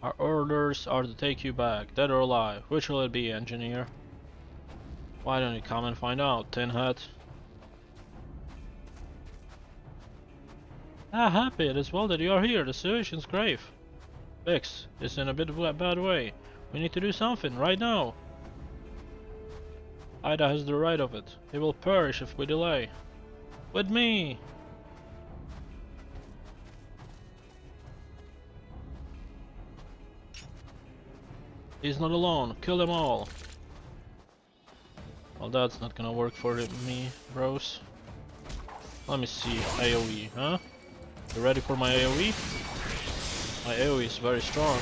Our orders are to take you back, dead or alive. Which will it be, engineer? Why don't you come and find out, Tin Hat? Ah, happy, it is well that you are here. The situation's grave. Bix is in a bit of a bad way. We need to do something, right now. Ida has the right of it. He will perish if we delay. With me! He's not alone. Kill them all. Well, that's not gonna work for me, bros. Let me see. AoE, huh? You ready for my AoE? My AoE is very strong.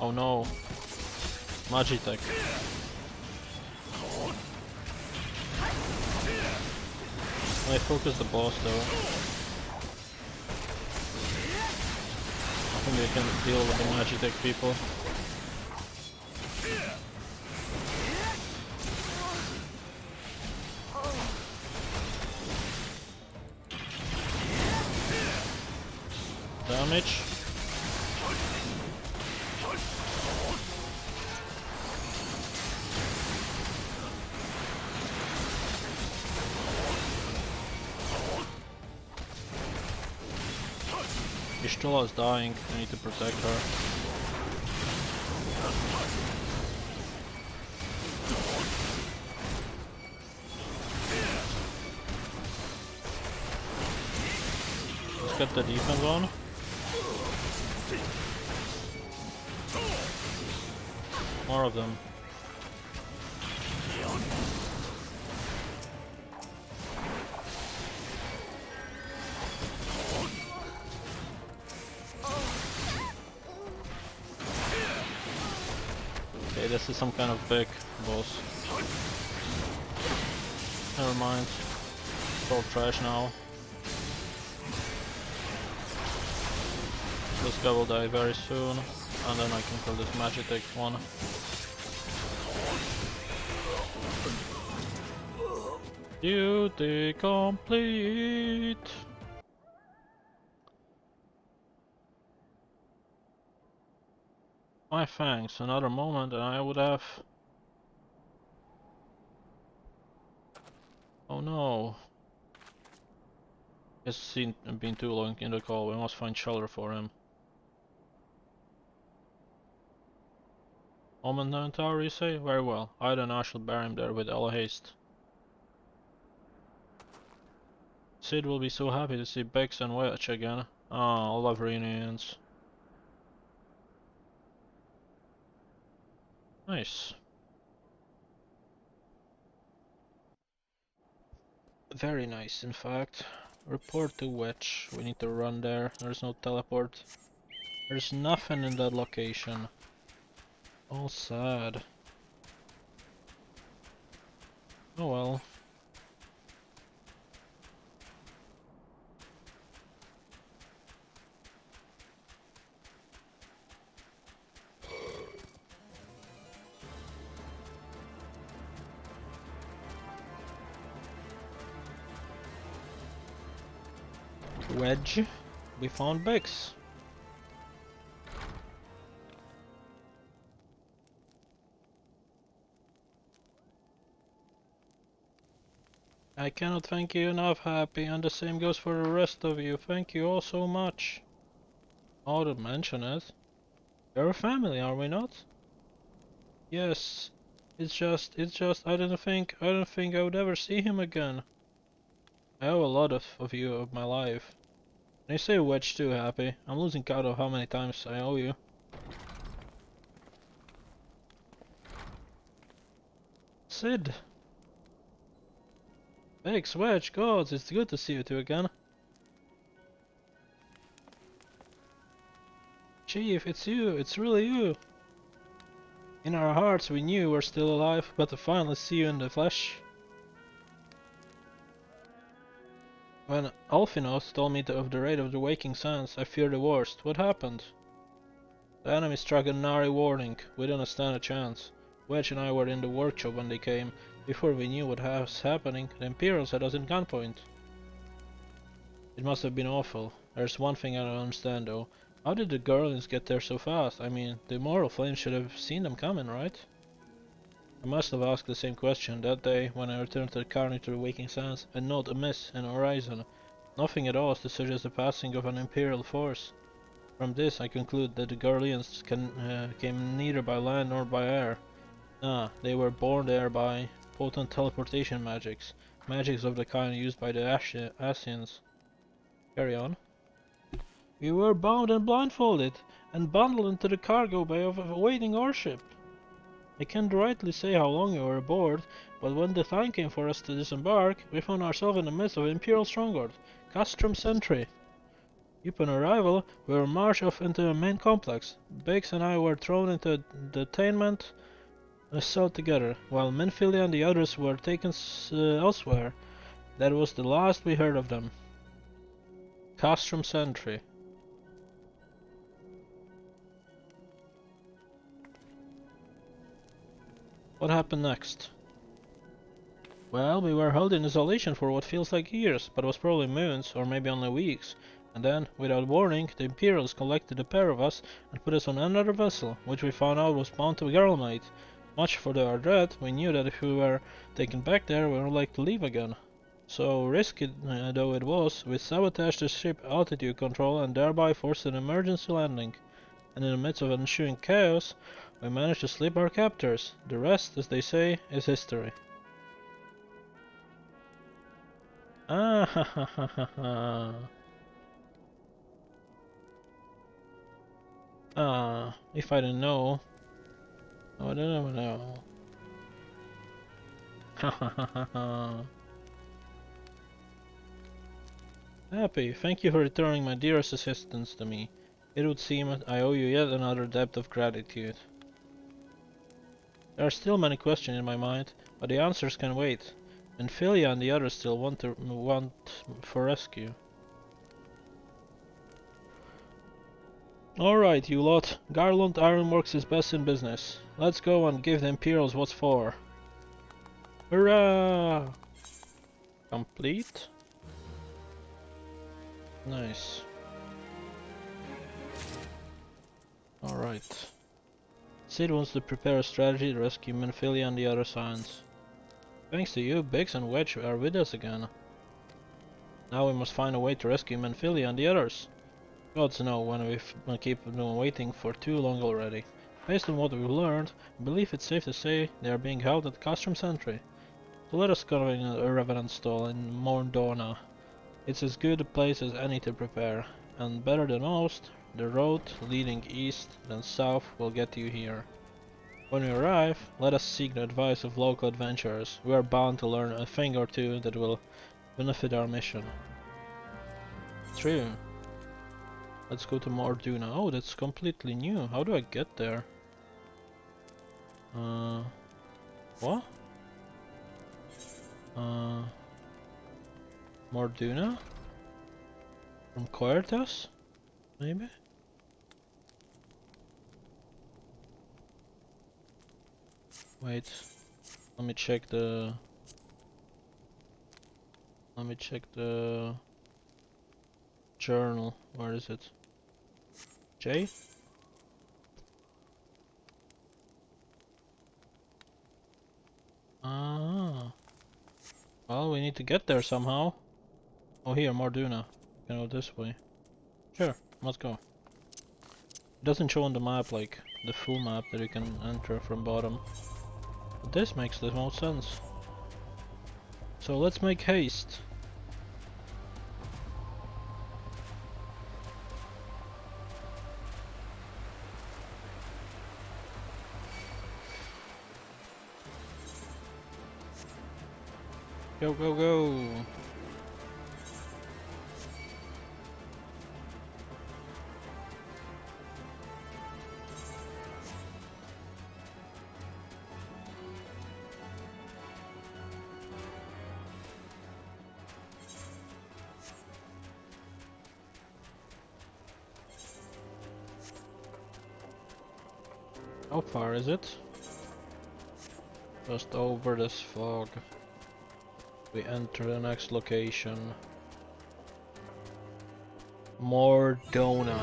Oh no. Magitech. I focus the boss though. I think they can deal with the Magitech people. Damage. Ishtula is dying, I need to protect her. Let's get the defense on. More of them. Okay, this is some kind of big boss. Never mind. It's all trash now. This guy will die very soon, and then I can kill this Magitech one. Duty complete! My thanks, another moment and I would have... Oh no. It's been too long in the call, we must find shelter for him. Moment down tower, you say? Very well. I and I shall bear him there with all haste. Sid will be so happy to see Bix and Wedge again. Ah, I love reunions. Nice. Very nice, in fact. Report to Wedge. We need to run there. There's no teleport. There's nothing in that location. All sad. Oh well. Wedge, we found Bix. I cannot thank you enough, Happy, and the same goes for the rest of you. Thank you all so much. Oh, to mention it. We're a family, are we not? Yes. It's just, I don't think I would ever see him again. I owe a lot of you of my life. And you say Wedge too, Happy. I'm losing count of how many times I owe you. Sid. Thanks, Wedge, gods, it's good to see you two again. Chief, it's you, it's really you. In our hearts we knew you were still alive, but to finally see you in the flesh. When Alfinos told me of the raid of the Waking Sands, I feared the worst. What happened? The enemy struck a nary warning. We didn't stand a chance. Wedge and I were in the workshop when they came. Before we knew what was happening, the Imperials had us in gunpoint. It must have been awful. There's one thing I don't understand though. How did the Guardians get there so fast? I mean, the Immortal Flames should have seen them coming, right? I must have asked the same question that day when I returned to the Carney to the Waking Sands, and not a miss in the horizon. Nothing at all to suggest the passing of an Imperial force. From this I conclude that the Guardians came neither by land nor by air. Nah, they were born there by potent teleportation magics. Magics of the kind used by the Asians. Carry on. We were bound and blindfolded, and bundled into the cargo bay of a waiting airship. I can't rightly say how long we were aboard, but when the time came for us to disembark, we found ourselves in the midst of an Imperial stronghold, Castrum Sentry. Upon arrival, we were marched off into the main complex. Biggs and I were thrown into detainment cell together, while Minfilia and the others were taken elsewhere. That was the last we heard of them. Castrum Sentry. What happened next? Well, we were held in isolation for what feels like years, but was probably months or maybe only weeks. And then, without warning, the Imperials collected a pair of us and put us on another vessel, which we found out was bound to 𝐒𝐸𝐞𝐜𝐬. Much for our dread, we knew that if we were taken back there, we would like to leave again. So risky though it was, we sabotaged the ship altitude control and thereby forced an emergency landing. And in the midst of ensuing chaos, we managed to slip our captors. The rest, as they say, is history. Ah ha ha ha ha ha. Ah, if I didn't know. Oh, I don't know. Ha ha ha ha ha. Happy, thank you for returning my dearest assistance to me. It would seem I owe you yet another debt of gratitude. There are still many questions in my mind, but the answers can wait. And Philia and the others still want for rescue. Alright, you lot. Garland Ironworks is best in business. Let's go and give the Imperials what's for. Hurrah! Complete. Nice. Alright. Sid wants to prepare a strategy to rescue Minfilia and the other Scions. Thanks to you, Biggs and Wedge are with us again. Now we must find a way to rescue Minfilia and the others. Gods know when we've keep them waiting for too long already. Based on what we've learned, I believe it's safe to say they are being held at Castrum Sentry. So let us go in a Revenant stall in Morndona. It's as good a place as any to prepare, and better than most, the road leading east then south will get you here. When we arrive, let us seek the advice of local adventurers. We are bound to learn a thing or two that will benefit our mission. True. Let's go to Morduna. Oh, that's completely new. How do I get there? What? Morduna? From Coertas? Maybe? Wait. Let me check the journal. Where is it? J? Ah. Well, we need to get there somehow. Oh, here, Morduna. We can go this way. Sure, let's go. It doesn't show on the map like the full map that you can enter from bottom. But this makes the most sense. So let's make haste. Go, go, go! How far is it? Just over this fog. We enter the next location. Mordona.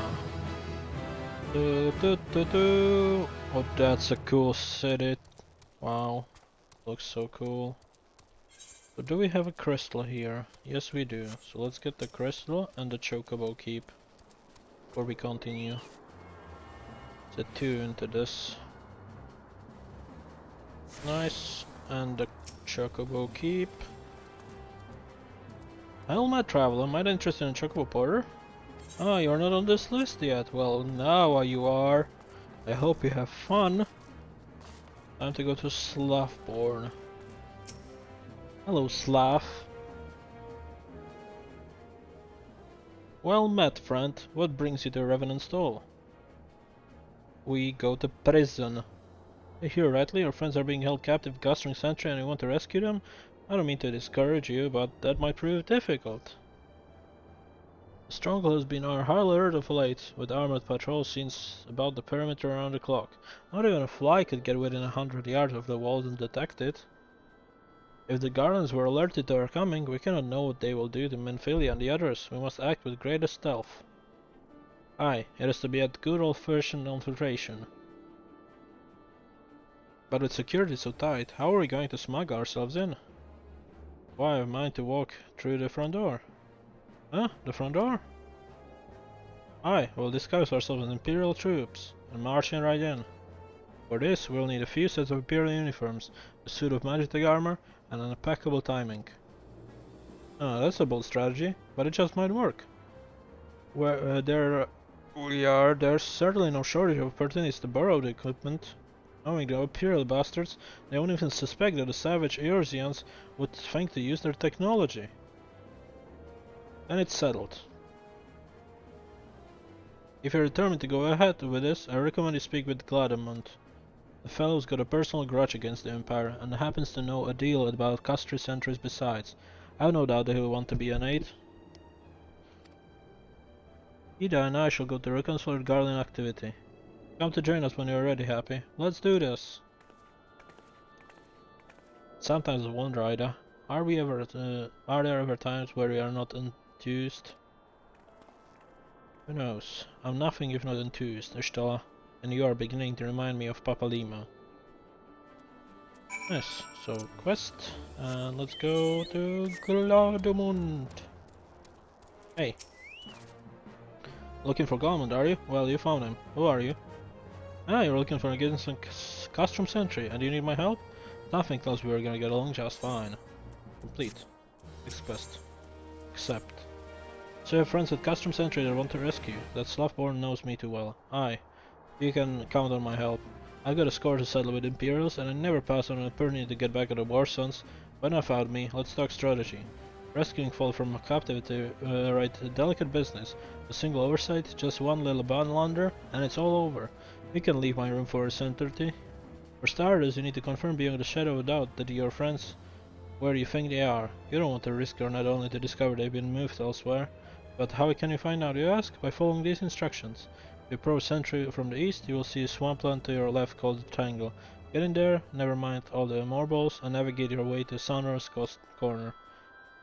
Oh, that's a cool city. Wow, looks so cool. So do we have a crystal here? Yes we do. So let's get the crystal and the chocobo keep before we continue. Set 2 into this. Nice. And the chocobo keep. Helmet traveler, might interested in chocobo porter? Ah, you're not on this list yet. Well, now you are. I hope you have fun. Time to go to Slavborn. Hello, Slav. Well met, friend. What brings you to Revenant's Stall? We go to prison. You hear rightly, your friends are being held captive in Gastring Sentry and you want to rescue them? I don't mean to discourage you, but that might prove difficult. The Stronghold has been on high alert of late, with armored patrols seen about the perimeter around the clock. Not even a fly could get within 100 yards of the walls undetected. If the Guardians were alerted to our coming, we cannot know what they will do to Menphilia and the others. We must act with greatest stealth. Aye, it is to be at good old-fashioned infiltration. But with security so tight, how are we going to smuggle ourselves in? Why, I have mind to walk through the front door. Huh? The front door? Aye, we'll disguise ourselves as Imperial troops and march in right in. For this, we'll need a few sets of Imperial uniforms, a suit of magic armor, and an impeccable timing. Ah, that's a bold strategy, but it just might work. Where there's certainly no shortage of opportunities to borrow the equipment. Knowing the Imperial bastards, they won't even suspect that the savage 𝐒𝐩𝐞𝐬𝐬s would think to use their technology. And it's settled. If you're determined to go ahead with this, I recommend you speak with 𝐒𝐤𝐬𝐿. The fellow's got a personal grudge against the Empire, and happens to know a deal about Castry sentries besides. I have no doubt that he'll want to be an aid. Ida and I shall go to reconcile Garland activity. Come to join us when you're ready, Happy. Let's do this! Sometimes I wonder, Ida, are there ever times where we are not enthused? Who knows? I'm nothing if not enthused, 𝐒𝐸𝐿, and you are beginning to remind me of Papa Lima. Nice, so quest, and let's go to Glaudemund. Hey. Looking for Galmund, are you? Well, you found him. Who are you? Ah, you're looking for a guidance and custom sentry, and you need my help? Nothing tells me we're gonna get along just fine. Complete. Next quest. Accept. So you have friends at custom sentry that want to rescue. That Slavborn knows me too well. Aye. You can count on my help. I've got a score to settle with Imperials, and I never pass on an opportunity to get back at the war sons. But enough out me, let's talk strategy. Rescuing fall from captivity, right, delicate business. A single oversight, just one little blunder, and it's all over. You can leave my room for a sanity. For starters, you need to confirm beyond a shadow of a doubt that your friends where you think they are. You don't want to risk your not only to discover they've been moved elsewhere, but how can you find out, you ask? By following these instructions. If you approach sentry from the east, you will see a swampland to your left called the Triangle. Get in there, never mind all the moorballs, and navigate your way to Sonorous Coast Corner.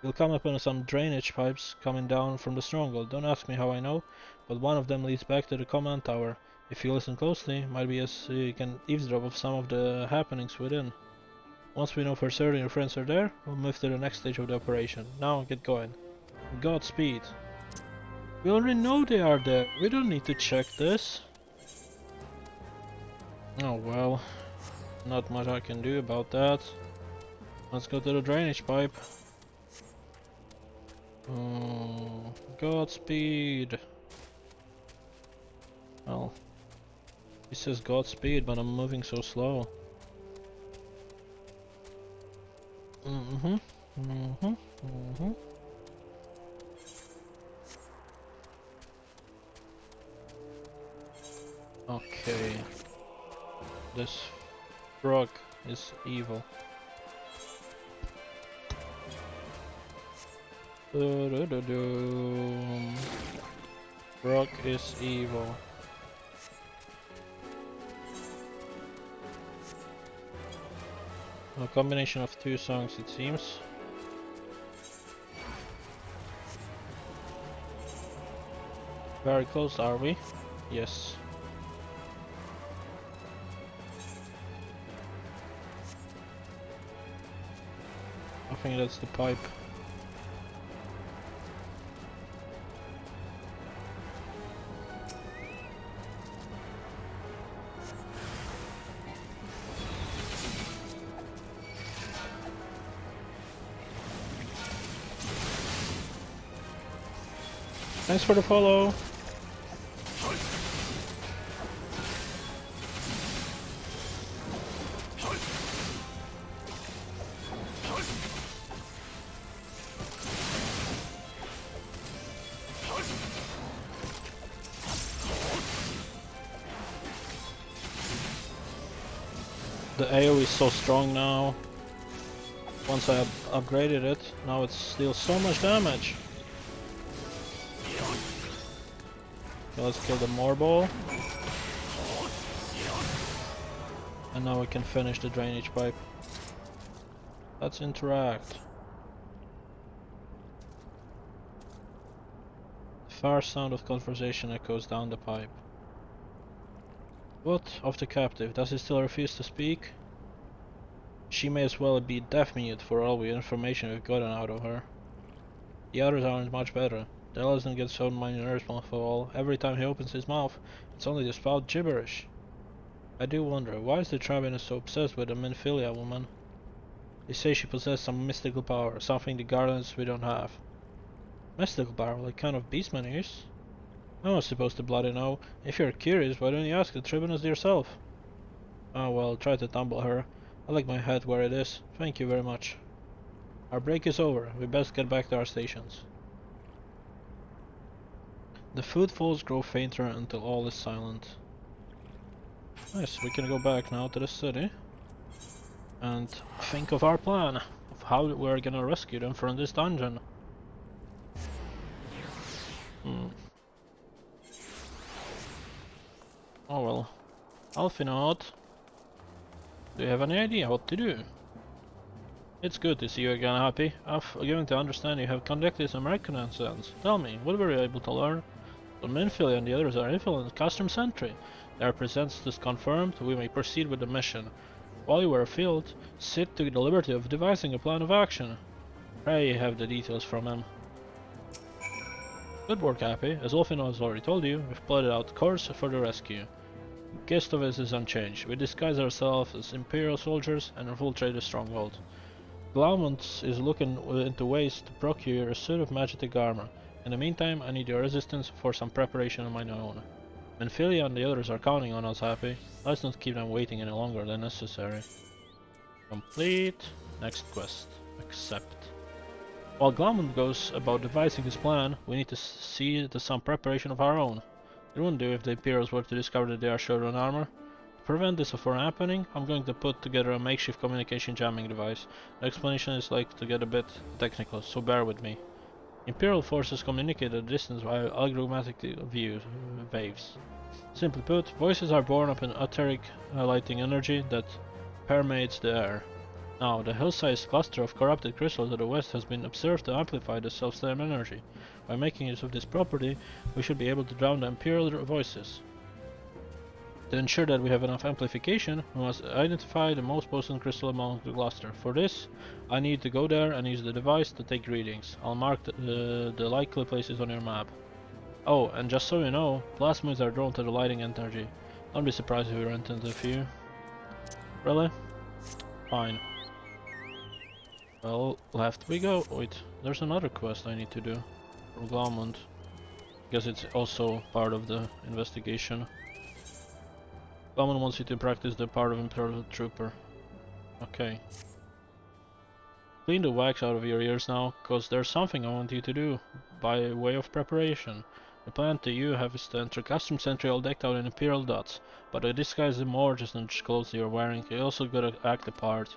You'll come upon some drainage pipes coming down from the stronghold. Don't ask me how I know, but one of them leads back to the command tower. If you listen closely, might be as you can eavesdrop of some of the happenings within. Once we know for certain your friends are there, we'll move to the next stage of the operation. Now get going. Godspeed. We already know they are there. We don't need to check this. Oh well. Not much I can do about that. Let's go to the drainage pipe. Oh, Godspeed. Well, he says Godspeed, but I'm moving so slow. Okay. This frog is evil. Frog is evil. A combination of two songs, it seems. Very close, are we? Yes. I think that's the pipe. Thanks for the follow. The AoE is so strong now. Once I upgraded it, now it deals so much damage. Okay, let's kill the Morball. And now we can finish the drainage pipe. Let's interact. The far sound of conversation echoes down the pipe. What of the captive? Does he still refuse to speak? She may as well be deaf-mute for all the information we've gotten out of her. The others aren't much better. Dell doesn't get so many nerves most of all. Every time he opens his mouth, it's only to spout gibberish. I do wonder, why is the Tribune so obsessed with the Nvidia woman? They say she possesses some mystical power, something the Guardians we don't have. Mystical power, like kind of beastman use? I'm not supposed to bloody know. If you're curious, why don't you ask the Tribunus yourself? Oh well, try to tumble her. I like my head where it is. Thank you very much. Our break is over. We best get back to our stations. The footfalls grow fainter until all is silent. Nice, we can go back now to the city and think of our plan of how we're gonna rescue them from this dungeon. Oh well. Alphinaud, do you have any idea what to do? It's good to see you again, Happy. I've given to understand you have conducted some reconnaissance. Tell me, what were you able to learn? The Minfield and the others are influenced custom sentry. Their presence is confirmed, we may proceed with the mission. While you were afield, Sid took the liberty of devising a plan of action. Pray you have the details from him. Good work, Happy. As Ulfino has already told you, we've plotted out course for the rescue. Gist of it is unchanged. We disguise ourselves as Imperial soldiers and infiltrate the stronghold. Glaumont is looking into ways to procure a suit of magic armor. In the meantime, I need your resistance for some preparation of my own. Menphilia and the others are counting on us, Happy. Let's not keep them waiting any longer than necessary. Complete. Next quest. Accept. While Glaumont goes about devising his plan, we need to see to some preparation of our own. It wouldn't do if the Imperials were to discover that they are short on armor. To prevent this from happening, I'm going to put together a makeshift communication jamming device. The explanation is like to get a bit technical, so bear with me. Imperial forces communicate at a distance via algorithmic waves. Simply put, voices are born of an etheric lighting energy that permeates the air. Now, the hill-sized cluster of corrupted crystals to the west has been observed to amplify the self-same energy. By making use of this property, we should be able to drown the Imperial voices. To ensure that we have enough amplification, we must identify the most potent crystal among the cluster. For this, I need to go there and use the device to take readings. I'll mark the likely places on your map. Oh, and just so you know, plasmids are drawn to the lighting energy. Don't be surprised if we run into a few. Really? Fine. Well, left we go. Wait, there's another quest I need to do. From Glaumont. Guess it's also part of the investigation. Glaumont wants you to practice the part of Imperial Trooper. Okay. Clean the wax out of your ears now, cause there's something I want you to do, by way of preparation. The plan to you have is to enter custom sentry all decked out in Imperial dots, but to disguise them more just than the clothes you're wearing, you also gotta act the part.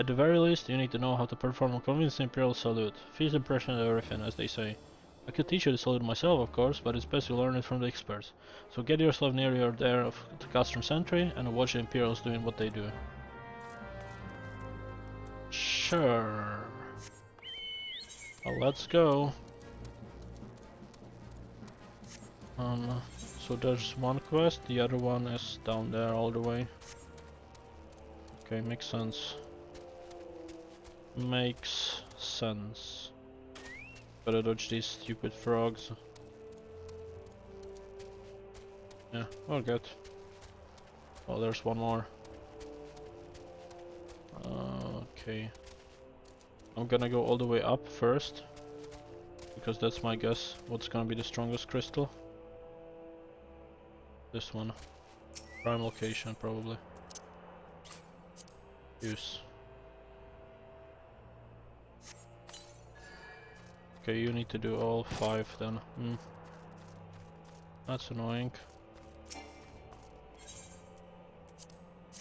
At the very least, you need to know how to perform a convincing Imperial salute. First impression of everything, as they say. I could teach you the salute myself, of course, but it's best you learn it from the experts. So get yourself near your there of the custom sentry and watch the Imperials doing what they do. adventure. Well, let's go. So there's one quest, the other one is down there all the way. Okay, makes sense. Makes sense. Gotta dodge these stupid frogs. Yeah, we're good. Oh, there's one more. Okay. I'm gonna go all the way up first, because that's my guess what's gonna be the strongest crystal. This one. Prime location, probably. Use. Okay, you need to do all 5 then. That's annoying.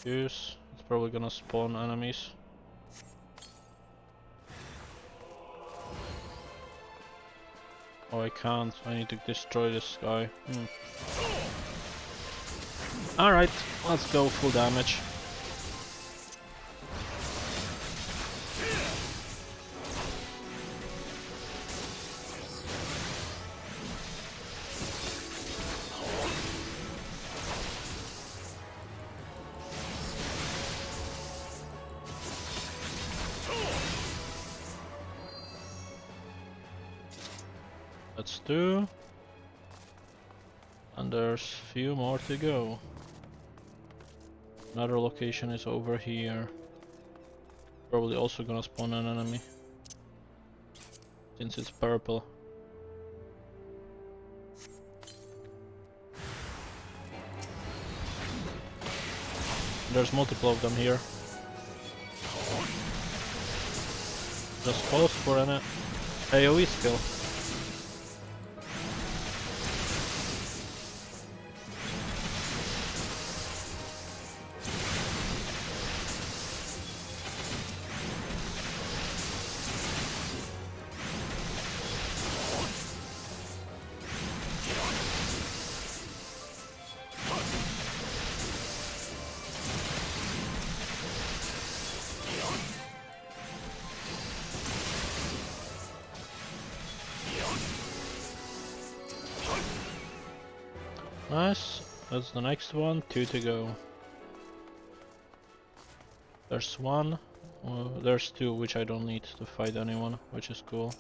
Use. It's probably gonna spawn enemies. Oh, I can't. I need to destroy this guy. Alright, let's go full damage. Let's do. And there's few more to go. Another location is over here. Probably also gonna spawn an enemy, since it's purple. There's multiple of them here. Just pause for an AoE skill. Nice, that's the next one, 2 to go. There's one, there's 2 which I don't need to fight anyone, which is cool.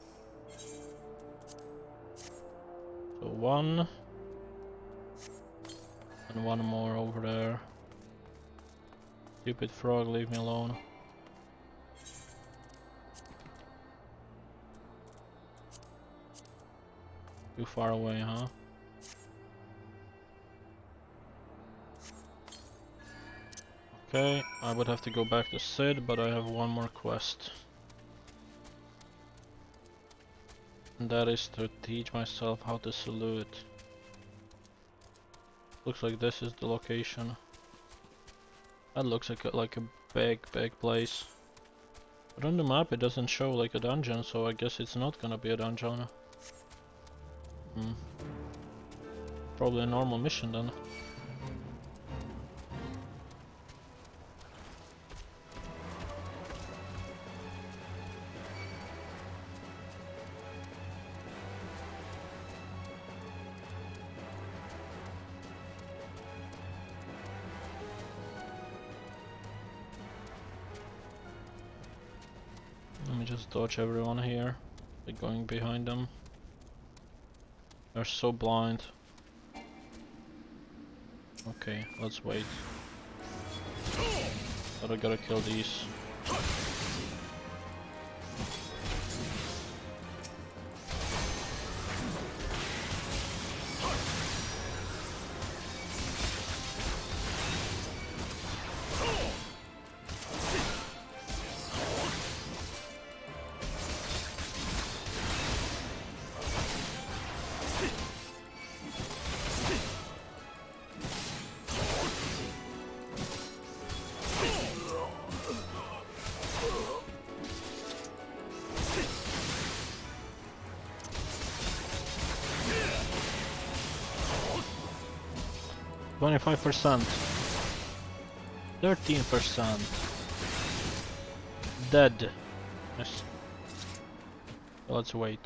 So 1, and 1 more over there. Stupid frog, leave me alone. Too far away, huh? Okay, I would have to go back to Sid, but I have one more quest. And that is to teach myself how to salute. Looks like this is the location. That looks like a big place. But on the map it doesn't show like a dungeon, so I guess it's not gonna be a dungeon. Probably a normal mission then. Let me just dodge everyone here, like going behind them. They're so blind. Okay, let's wait. But I gotta kill these. %, 13%. Dead. Nice. Let's wait.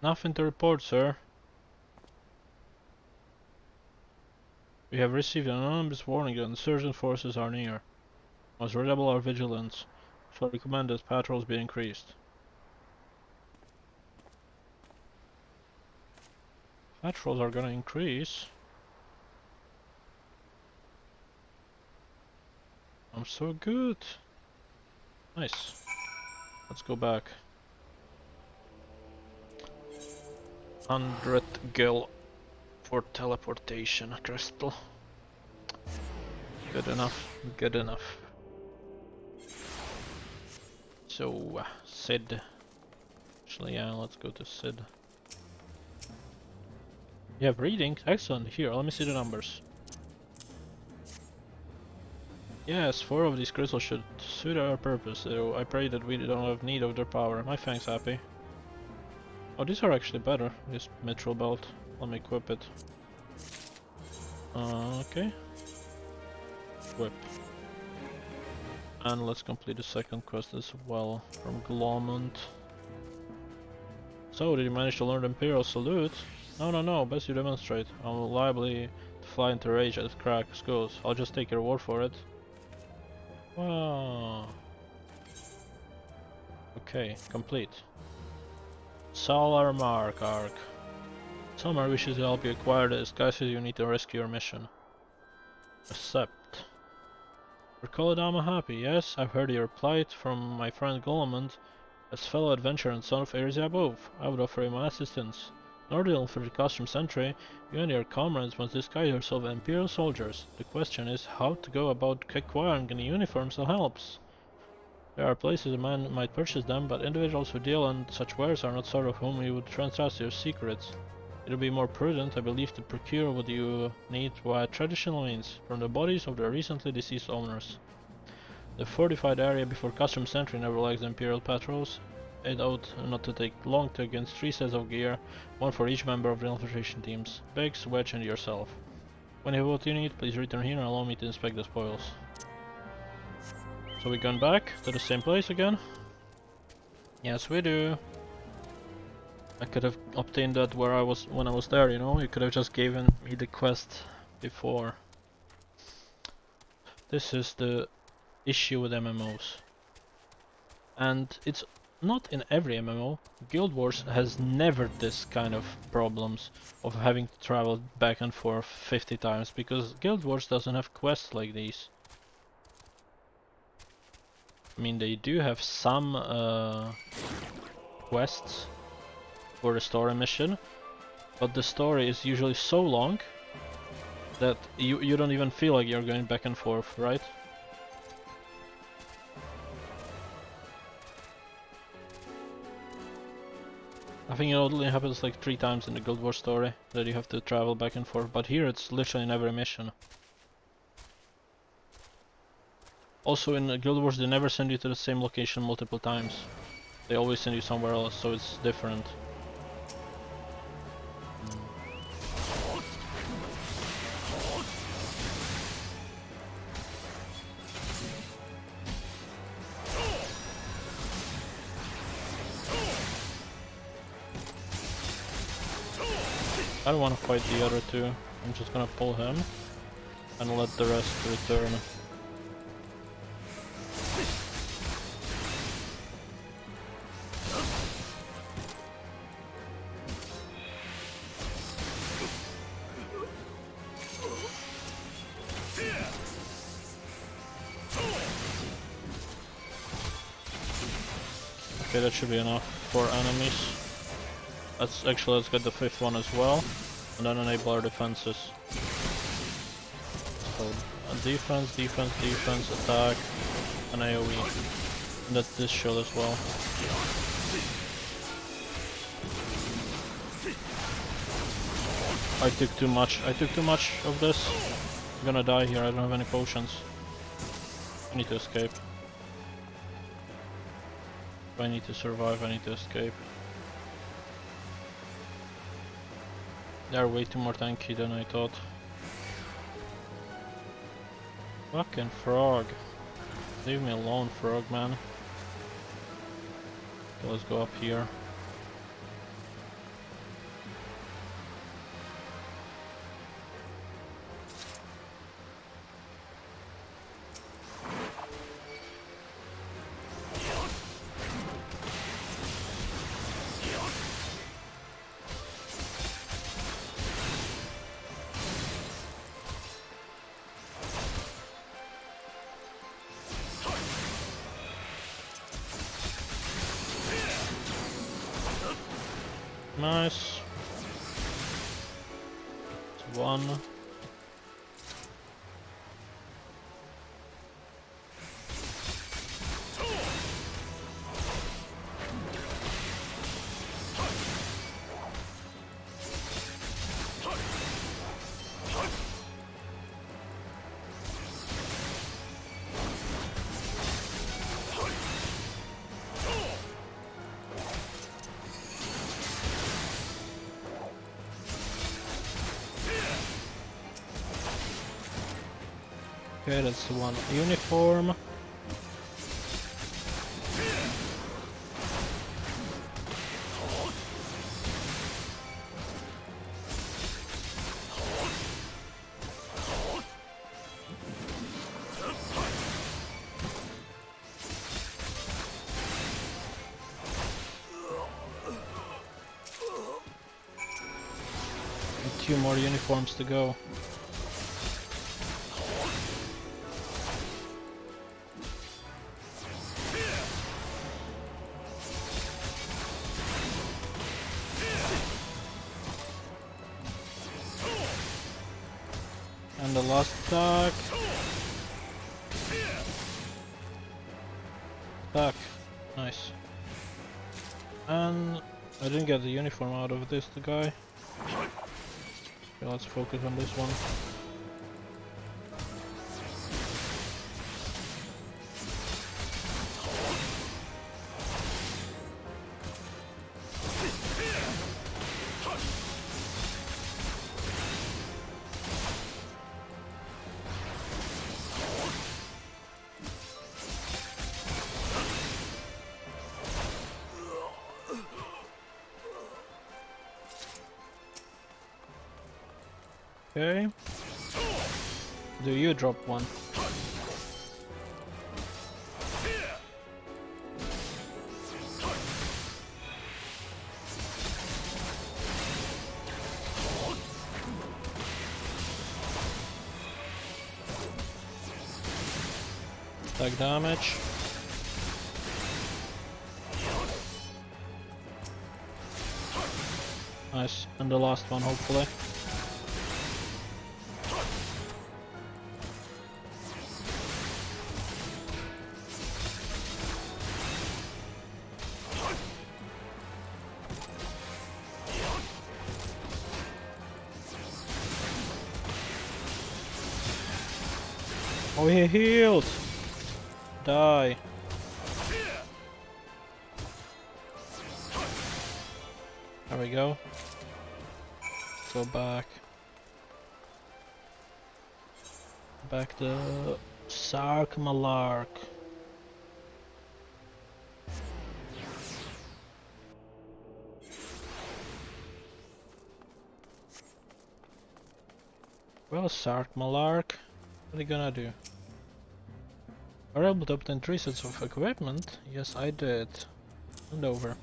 Nothing to report, sir. We have received an anonymous warning that insurgent forces are near. Must redouble our vigilance. Shall recommend that patrols be increased. Patrols are gonna increase. I'm so good. Nice. Let's go back. 100 gil for teleportation crystal. Good enough, good enough. So, Sid. Actually, yeah, let's go to Sid. You have reading? Excellent. Here, let me see the numbers. Yes, 4 of these crystals should suit our purpose, though I pray that we don't have need of their power. My thanks, Happy. Oh, these are actually better. This mithril belt. Let me equip it. Okay. Equip. And let's complete the second quest as well from Glomund. So, did you manage to learn the Imperial Salute? No, best you demonstrate. I'm liable to fly into rage at crack skulls. I'll just take your word for it. Wow. Okay, complete. Solar Mark Arc. Summer wishes to help you acquire the disguises you need to rescue your mission. Accept. Recall it, I'm happy. Yes, I've heard your plight from my friend Glomund. As fellow adventurer and son of 𝐒𝐸𝐤𝐬, I would offer you my assistance. In order for the customs entry, you and your comrades must disguise yourself as Imperial soldiers. The question is how to go about acquiring any uniforms or helps. There are places a man might purchase them, but individuals who deal in such wares are not sort of whom you would entrust your secrets. It would be more prudent, I believe, to procure what you need via traditional means, from the bodies of the recently deceased owners. The fortified area before customs entry never lacks Imperial patrols. It ought not to take long to against 3 sets of gear, 1 for each member of the infiltration teams, Biggs, Wedge and yourself. When you have what you need, please return here and allow me to inspect the spoils. So we're going back to the same place again? Yes we do. I could have obtained that where I was when I was there, you know? You could have just given me the quest before. This is the issue with MMOs. And it's not in every MMO. Guild Wars has never this kind of problems of having to travel back and forth 50 times, because Guild Wars doesn't have quests like these. I mean, they do have some quests for the story mission, but the story is usually so long that you don't even feel like you're going back and forth, right? I think it only happens like 3 times in the Guild Wars story that you have to travel back and forth, but here it's literally in every mission. Also in Guild Wars they never send you to the same location multiple times. They always send you somewhere else, so it's different. I don't want to fight the other 2. I'm just gonna pull him and let the rest return. Okay, that should be enough for enemies. Let's get the 5th one as well, and then enable our defenses. So defense, defense, defense, attack, and AoE. And that's this shield as well. I took too much of this. I'm gonna die here, I don't have any potions. I need to escape. I need to survive, I need to escape. They're way too more tanky than I thought. Fucking frog. Leave me alone, frog man. Okay, let's go up here. Nice. It's one. Okay, that's one uniform. And two more uniforms to go. And the last attack. Attack. Nice. And I didn't get the uniform out of this guy. Okay, let's focus on this one. Okay. Do you drop one? Attack damage. Nice. And the last one, hopefully. Oh, he healed! Die. There we go. Go back. Back to 𝐒𝐸𝐚𝐿. Well, 𝐒𝐸𝐚𝐿, what are you gonna do? Were able to obtain 3 sets of equipment? Yes, I did. And over.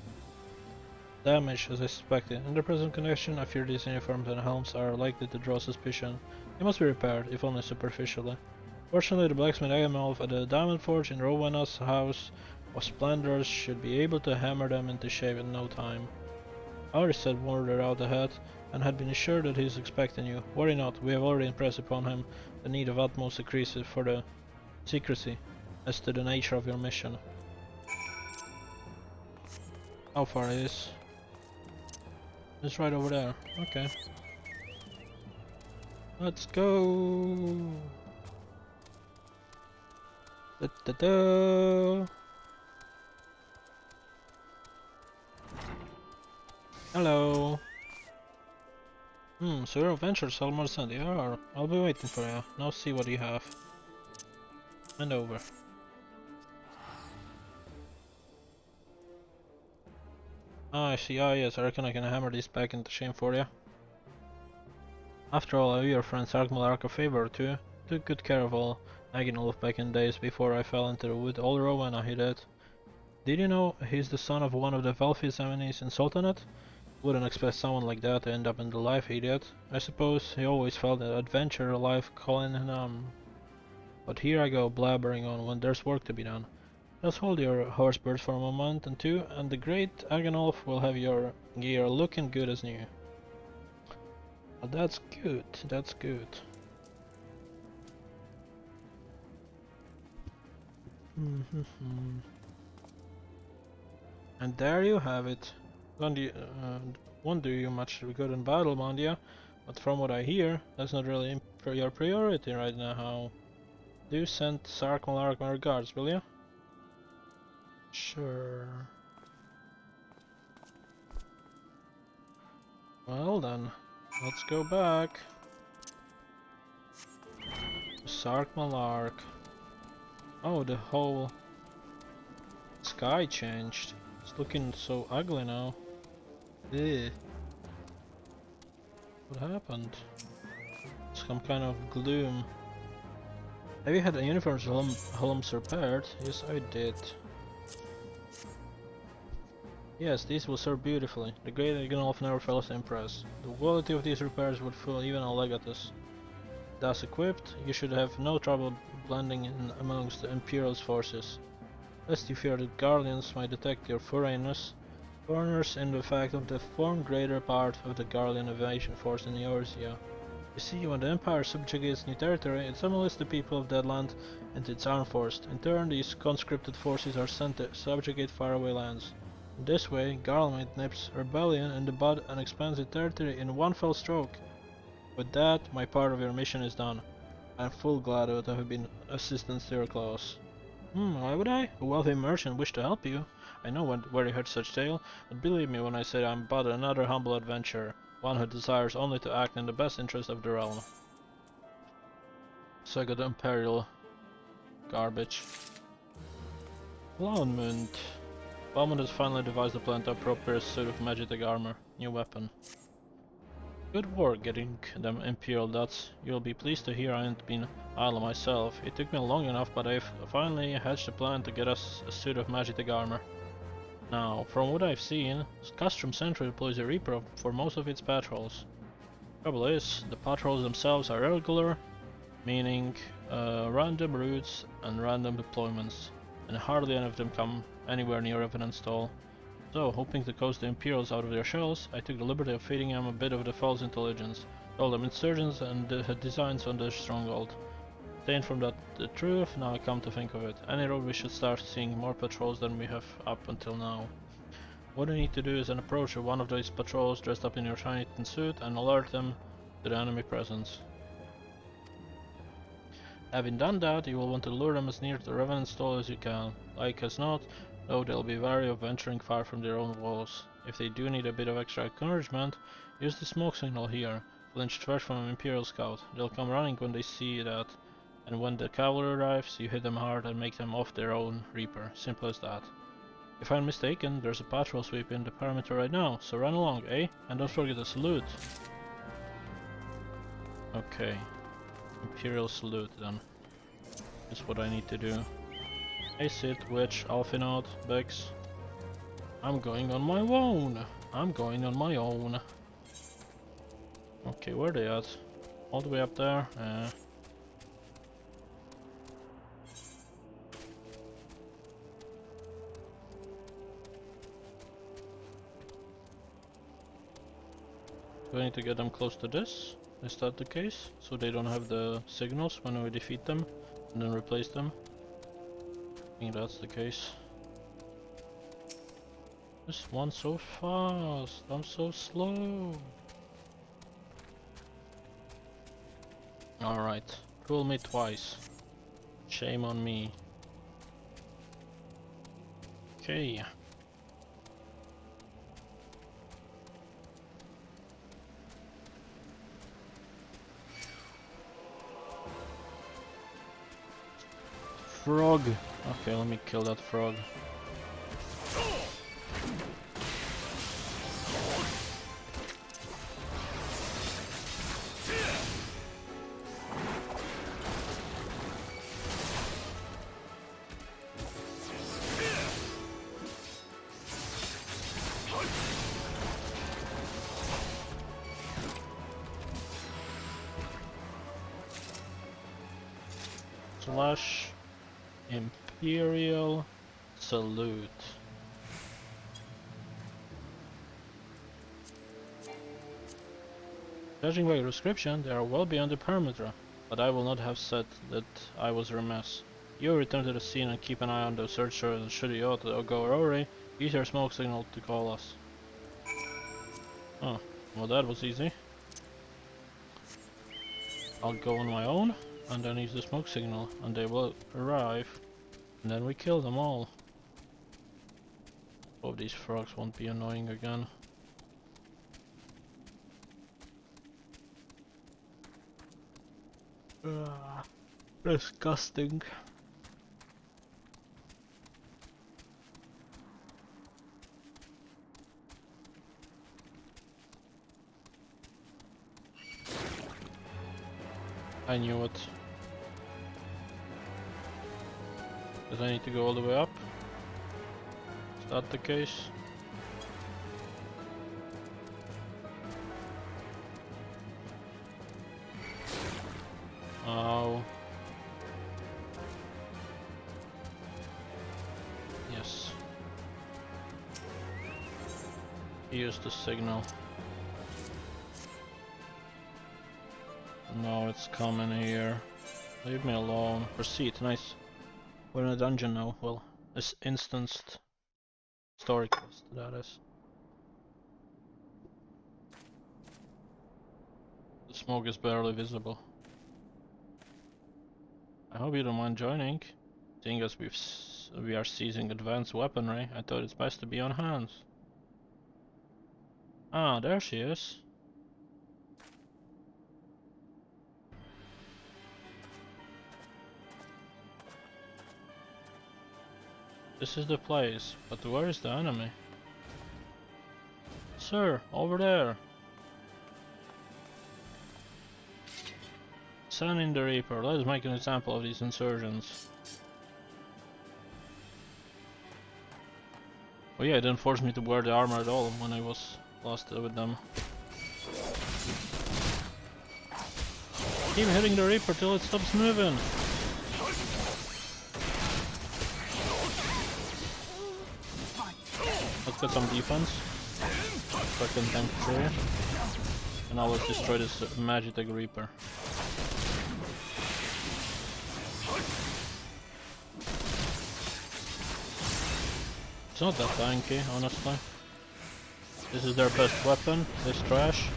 Damage, as I suspected. In their present condition, I fear these uniforms and helms are likely to draw suspicion. They must be repaired, if only superficially. Fortunately, the blacksmith Agamov at the Diamond Forge in Rowena's house of Splendors should be able to hammer them into shape in no time. I already sent word out ahead, and had been assured that he is expecting you. Worry not, we have already impressed upon him the need of utmost secrecy for the secrecy as to the nature of your mission. How far it is? It's right over there. Okay. Let's go. Da-da-da. Hello. So your adventures almost done. Yeah, I'll be waiting for you. Now see what you have. And over. Ah, I see. Ah, yes, I reckon I can hammer this back into shame for you. After all, I owe your friend Sarkmalark a favor too. Took good care of all Agenolf back in days before I fell into the wood all when I hit it. Did you know he's the son of one of the wealthiest enemies in Sultanate? Wouldn't expect someone like that to end up in the life he did. I suppose he always felt that adventure life calling him. But here I go blabbering on when there's work to be done. Just hold your horsebirds for a moment and two, and the great Agenolf will have your gear looking good as new. Well, that's good, that's good. And there you have it. Won't do you much good in battle, Mondia, but from what I hear, that's not really your priority right now. Do send Sarkmalark my regards, will you? Sure. Well then, let's go back. Sarkmalark. Oh, the whole sky changed. It's looking so ugly now. Ugh. What happened? Some kind of gloom. Have you had a uniform's helms repaired? Yes, I did. Yes, these will serve beautifully. The great Agenolf never fails to impress. The quality of these repairs would fool even a Legatus. Thus equipped, you should have no trouble blending in amongst the Imperial's forces. Lest you fear that Guardians might detect your foreignness, foreigners in the fact of the form greater part of the Guardian invasion force in Eorzea. You see, when the Empire subjugates new territory, it summons the people of that land into its armed force. In turn, these conscripted forces are sent to subjugate faraway lands. In this way, Garlemald nips rebellion in the bud and expands its territory in one fell stroke. With that, my part of your mission is done. I am full glad to have been assistance to your cause. Why would I? A wealthy merchant wished to help you. I know where you heard such tale, but believe me when I say I am but another humble adventurer, one who desires only to act in the best interest of the realm. So I got Imperial garbage. Lawnmund. Balmond has finally devised a plan to appropriate suit of magic armor. New weapon. Good work getting them Imperial dots. You'll be pleased to hear I ain't been idle myself. It took me long enough, but I've finally hatched a plan to get us a suit of magic armor. Now, from what I've seen, Castrum Central employs a Reaper for most of its patrols. Trouble is, the patrols themselves are irregular, meaning random routes and random deployments, and hardly any of them come anywhere near Revenant stall. So, hoping to coax the Imperials out of their shells, I took the liberty of feeding them a bit of the false intelligence, told them insurgents and had designs on the stronghold. Obtained from that the truth, now I come to think of it. Any road we should start seeing more patrols than we have up until now. What you need to do is an approach of one of those patrols dressed up in your shiny suit and alert them to the enemy presence. Having done that, you will want to lure them as near to the Revenant stall as you can. Like as not, though they'll be wary of venturing far from their own walls. If they do need a bit of extra encouragement, use the smoke signal here. Flinch fresh from an Imperial scout. They'll come running when they see that, and when the cavalry arrives, you hit them hard and make them off their own Reaper. Simple as that. If I'm mistaken, there's a patrol sweep in the Pri-Monitor right now, so run along, eh? And don't forget the salute. Okay. Imperial salute then. Is what I need to do. Hey Sid, Witch, Alphinaud, Bex. I'm going on my own. I'm going on my own. Okay, where are they at? All the way up there? Do I need to get them close to this? Is that the case? So they don't have the signals when we defeat them and then replace them? I think that's the case. This one's so fast, I'm so slow. Alright, fool me twice. Shame on me. Okay. frog. Okay, let me kill that frog. Slash Imperial Salute. Judging by your description, they are well beyond the perimeter, but I will not have said that I was remiss. You return to the scene and keep an eye on those searchers, and should you ought to go rory, use your smoke signal to call us. Oh, well that was easy. I'll go on my own, and then use the smoke signal, and they will arrive, and then we kill them all. Hope these frogs won't be annoying again. Disgusting. I knew it. Does I need to go all the way up? Is that the case? Oh. Yes. Use the signal. No, it's coming here. Leave me alone. Proceed, nice. We're in a dungeon now. Well, this instanced story quest, that is. The smoke is barely visible. I hope you don't mind joining. Seeing as we are seizing advanced weaponry, I thought it's best to be on hand. Ah, there she is. This is the place, but where is the enemy? Sir, over there. Send in the Reaper. Let's make an example of these insurgents. Oh yeah, it didn't force me to wear the armor at all when I was lost with them. Keep hitting the Reaper till it stops moving. Let's get some defense. So I can tank through. And now let's destroy this Magitech Reaper. It's not that tanky, honestly. This is their best weapon, this trash.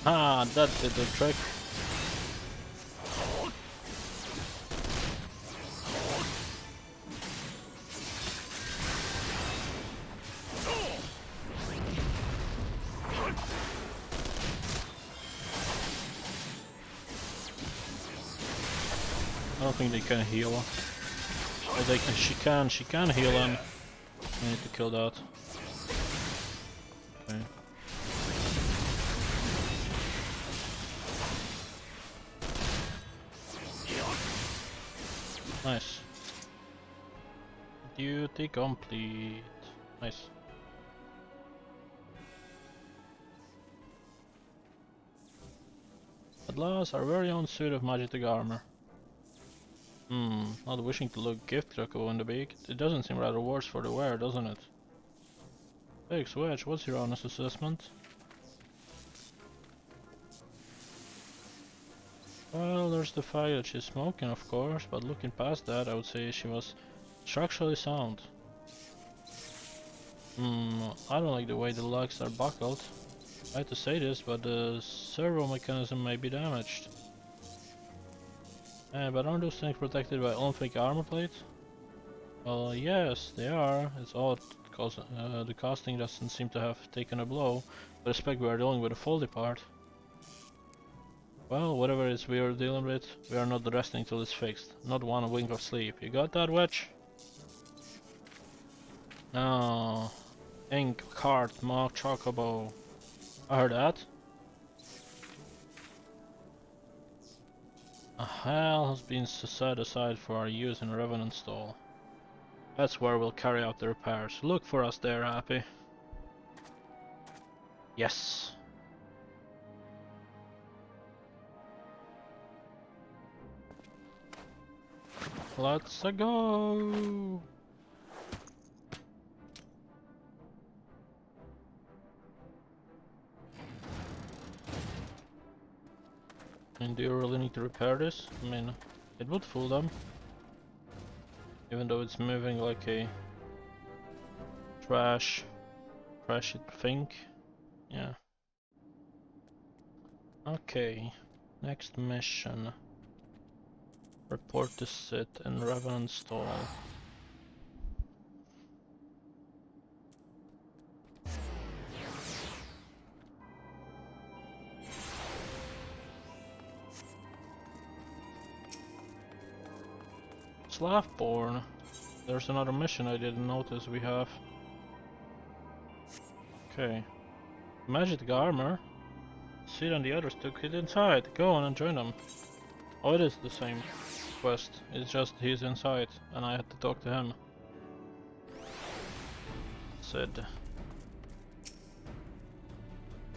Ah, that did the trick. I don't think they can heal her. Oh, they can, she can heal him. I need to kill that. Okay. Nice. Duty complete. Nice. At last, our very own suit of Magitech armor. Not wishing to look 𝐒𝐸𝐞𝐜𝐬 in the beak. It doesn't seem rather worse for the wear, doesn't it? Hey, 𝐒𝐸𝐞𝐜𝐬, what's your honest assessment? Well, there's the fact that she's smoking, of course, but looking past that, I would say she was structurally sound. I don't like the way the lugs are buckled. I hate to say this, but the servo mechanism may be damaged. But aren't those things protected by Olympic armor plate? Well, yes, they are. It's odd because the casting doesn't seem to have taken a blow, but I expect we are dealing with a faulty part. Well, whatever it is we are dealing with, we are not resting till it's fixed. Not one wink of sleep. You got that, Wedge? No. Ink, card, mark, chocobo. I heard that. A hell has been set aside for our use in Revenant stall. That's where we'll carry out the repairs. Look for us there, Happy. Yes. Let's go. And do you really need to repair this? I mean, it would fool them. Even though it's moving like a trash thing. Yeah. Okay. Next mission. Report to sit in Revenant stall. Slavborn. There's another mission I didn't notice we have. Okay. Magic armor. Sid and the others took it inside. Go on and join them. Oh, it is the same quest. It's just he's inside and I had to talk to him. Sid.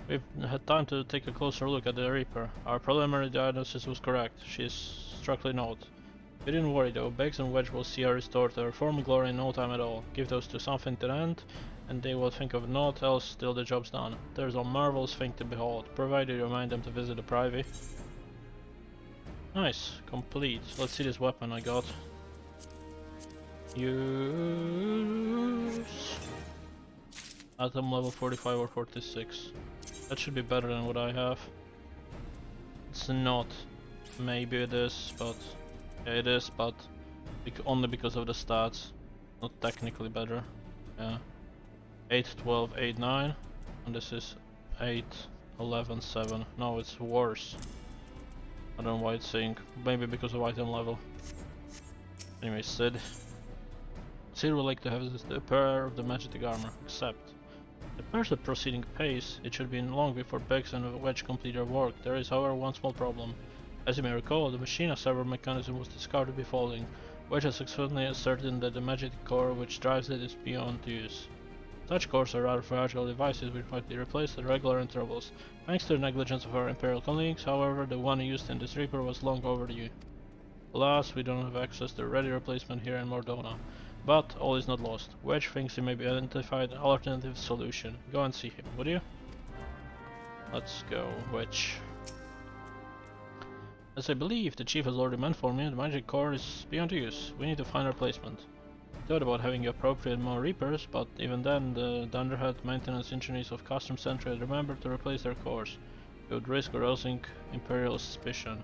We've had time to take a closer look at the Reaper. Our preliminary diagnosis was correct. She's structurally not. We didn't worry though, Beggs and Wedge will see her restored to her former glory in no time at all. Give those two something to end, and they will think of naught else till the job's done. There's a marvelous thing to behold, provided you remind them to visit the privy. Nice, complete. Let's see this weapon I got. Use Atom level 45 or 46. That should be better than what I have. It's not. Maybe it is, but... yeah, it is, but only because of the stats. Not technically better. Yeah. 8, 12, 8, 9. And this is 8, 11, 7. No, it's worse. I don't know why it's saying. Maybe because of item level. Anyway, Sid. Sid would like to have this repair of the magic armor, except the pair's proceeding pace. It should be long before Bex and Wedge complete their work. There is, however, one small problem. As you may recall, the machine servo mechanism was discovered to be faulty, which has successfully ascertained that the magic core which drives it is beyond use. Such cores are rather fragile devices which might be replaced at regular intervals. Thanks to the negligence of our Imperial colleagues, however, the one used in this Reaper was long overdue. Alas, we don't have access to a ready replacement here in Mordona. But all is not lost. Wedge thinks he may be identified an alternative solution. Go and see him, would you? Let's go, Wedge. As I believe the chief has already informed me, the magic core is beyond use. We need to find a replacement. Thought about having appropriate more Reapers, but even then the Dunderhead maintenance engineers of Custom Century had remembered to replace their cores. It would risk arousing Imperial suspicion.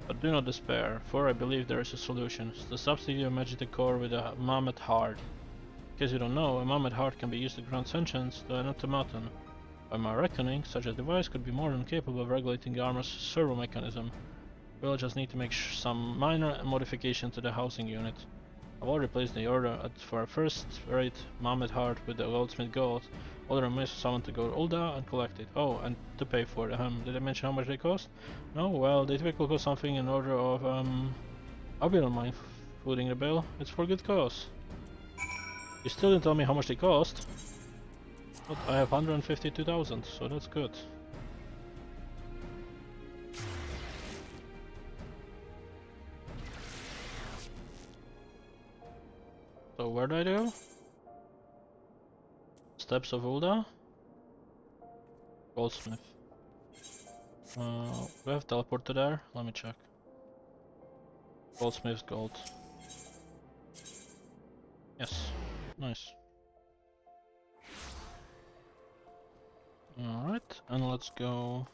But do not despair, for I believe there is a solution. It's to substitute a magic core with a Mammoth Heart. In case you don't know, a Mammoth Heart can be used to grant sentience to an automaton. By my reckoning, such a device could be more than capable of regulating the armor's servo mechanism. We'll just need to make some minor modification to the housing unit. I've already placed the order for a first-rate Mammoth Heart with the Goldsmith Gold. Order remains for someone to go to Ulda and collect it. Oh, and to pay for it. Did I mention how much they cost? No? Well, they typically cost something in order of, I don't mind footing the bill. It's for good cause. You still didn't tell me how much they cost. But I have 152,000, so that's good. So where do I do? Steps of Ulda? Goldsmith. We have teleport to there? Let me check. Goldsmith's gold. Yes. Nice. Alright, and let's go.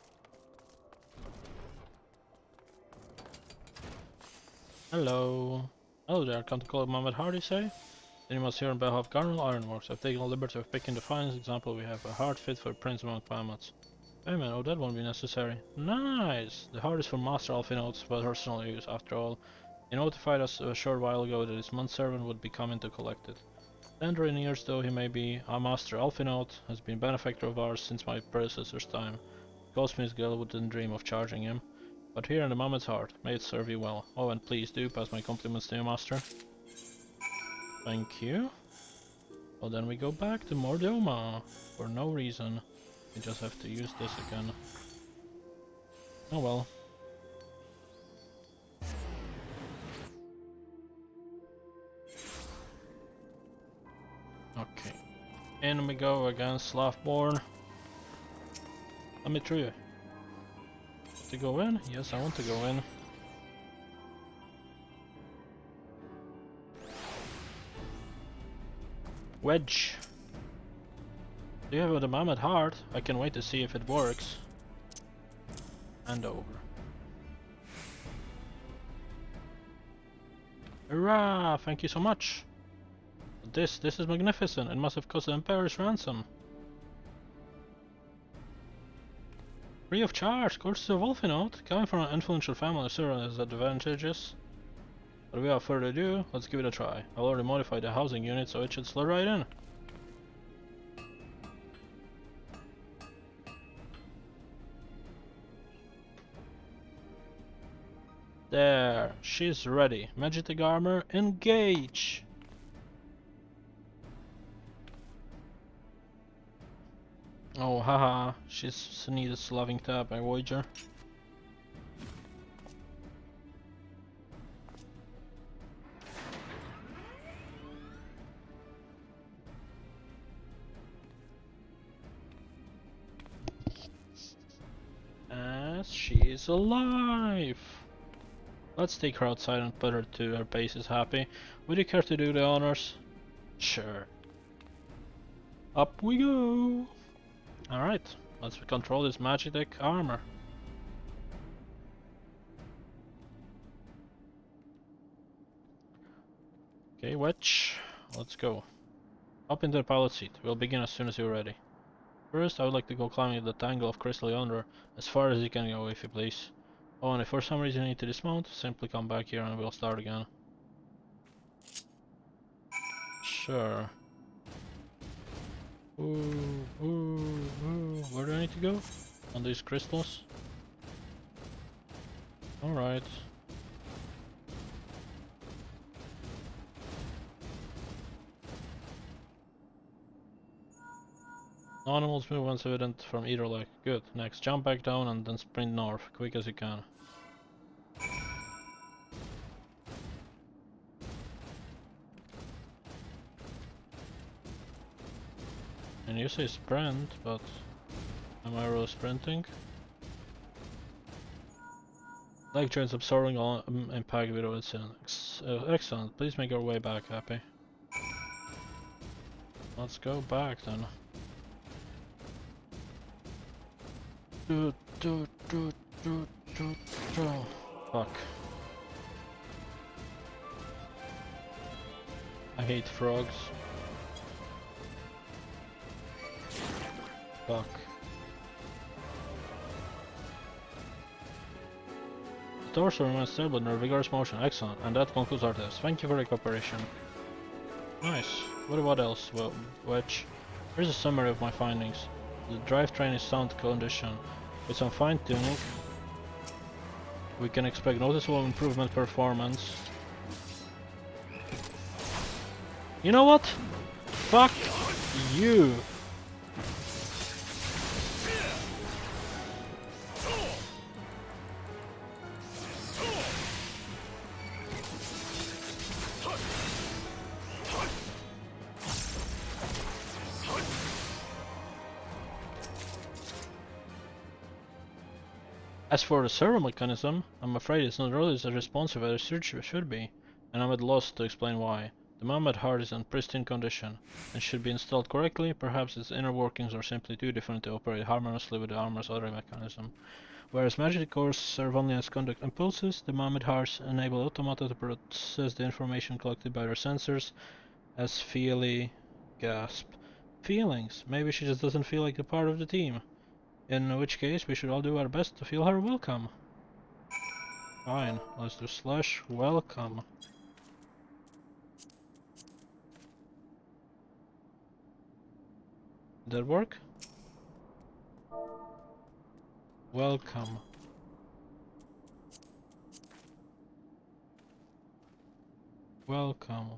Hello. Hello there, come to call Mohammed Hardy, say? Then you must hear on behalf of Garnell Ironworks. I've taken the liberty of picking the finest example we have, a heart fit for Prince among pilots. Hey man, oh that won't be necessary. Nice! The heart is for Master Alphinaud's for personal use, after all. He notified us a short while ago that his manservant would be coming to collect it. Tender in years though he may be, our Master Alphinaud has been a benefactor of ours since my predecessor's time. Goldsmith's Guild wouldn't dream of charging him. But here in the Mohammed's heart, may it serve you well. Oh, and please do pass my compliments to your master. Thank you. Well, then we go back to Mordoma for no reason. We just have to use this again. Oh well. Okay. In we go against Slaveborn. Let me through. To go in? Yes, I want to go in. Wedge. Do you have the Mammoth Heart? I can wait to see if it works. And over. Hurrah! Thank you so much. This is magnificent. It must have cost the Emperor's ransom. Free of charge, courtesy of Alphinaud. Coming from an influential family certainly has advantages. But without further ado, let's give it a try. I've already modified the housing unit so it should slot right in. There, she's ready. Magic armor, engage! Oh haha, she's needed slaving tab by Voyager. As she is alive! Let's take her outside and put her to her bases happy. Would you care to do the honors? Sure. Up we go! Alright, let's control this magic armor. Okay, Wedge, let's go. Up into the pilot seat. We'll begin as soon as you're ready. First, I would like to go climbing the tangle of crystal yonder, as far as you can go if you please. Oh, and if for some reason you need to dismount, simply come back here and we'll start again. Sure. Where do I need to go? On these crystals? Alright. No animals move once evident from either leg. Good. Next, jump back down and then sprint north, quick as you can. And you say sprint, but am I really sprinting? Leg joints absorbing all impact without incident. Excellent. Please make our way back, Happy. Let's go back then. Fuck. I hate frogs. Fuck. The torso remains stable in a vigorous motion. Excellent. And that concludes our test. Thank you for the cooperation. Nice. What else? Well, Wedge. Here's a summary of my findings. The drivetrain is sound condition. With some fine tuning, we can expect noticeable improvement performance. You know what? Fuck you! As for the servo mechanism, I'm afraid it's not really as responsive as it should be, and I'm at a loss to explain why. The Mammoth heart is in pristine condition and should be installed correctly. Perhaps its inner workings are simply too different to operate harmoniously with the armor's other mechanism. Whereas magic cores serve only as conduct impulses, the Mammoth hearts enable automata to process the information collected by their sensors as gasp. Feelings. Maybe she just doesn't feel like a part of the team. In which case, we should all do our best to feel her welcome. Fine, let's do /welcome. Did that work? Welcome. Welcome.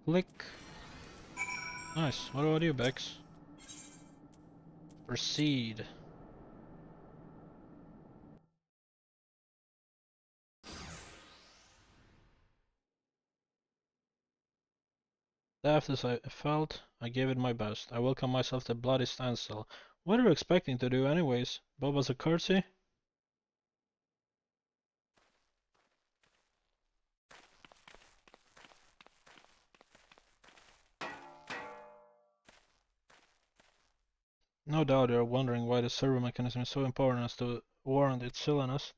Click. Nice. What about you, Bex? Proceed. Daft as I felt, I gave it my best. I welcomed myself to bloody standstill. What are you expecting to do anyways? Bob as a courtesy? No doubt you are wondering why the servo mechanism is so important as to warrant its silliness.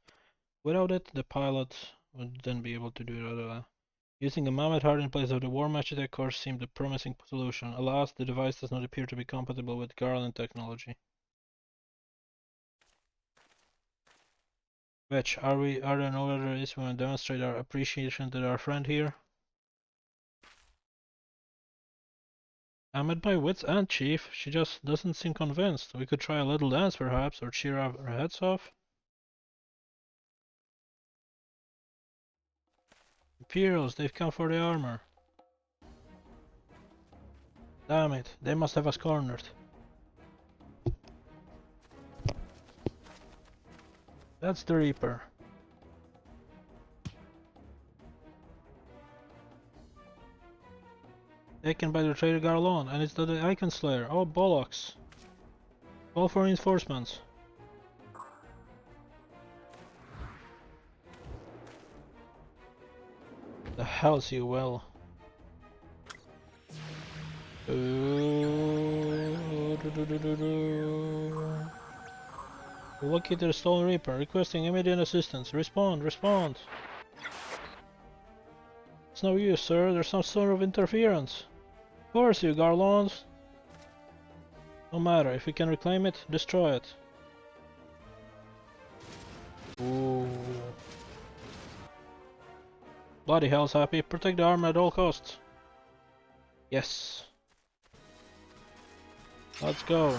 Without it, the pilot would then be able to do that. Using a Mammoth heart in place of the War Magitech core seemed a promising solution. Alas, the device does not appear to be compatible with Garland technology. Which, are there no other ways we can demonstrate our appreciation to our friend here? I'm at my wit's end, Chief. She just doesn't seem convinced. We could try a little dance, perhaps, or cheer her heads off. Imperials, they've come for the armor. Damn it, they must have us cornered. That's the Reaper. Taken by the traitor Garlon, and it's the Icon Slayer. Oh, bollocks. Call for reinforcements. The hell's you will. Locate the stolen Reaper, requesting immediate assistance. Respond. It's no use, sir. There's some sort of interference. Of course, you Garlons. No matter. If we can reclaim it, destroy it. Ooh. Bloody hell's happy. Protect the armor at all costs. Yes. Let's go.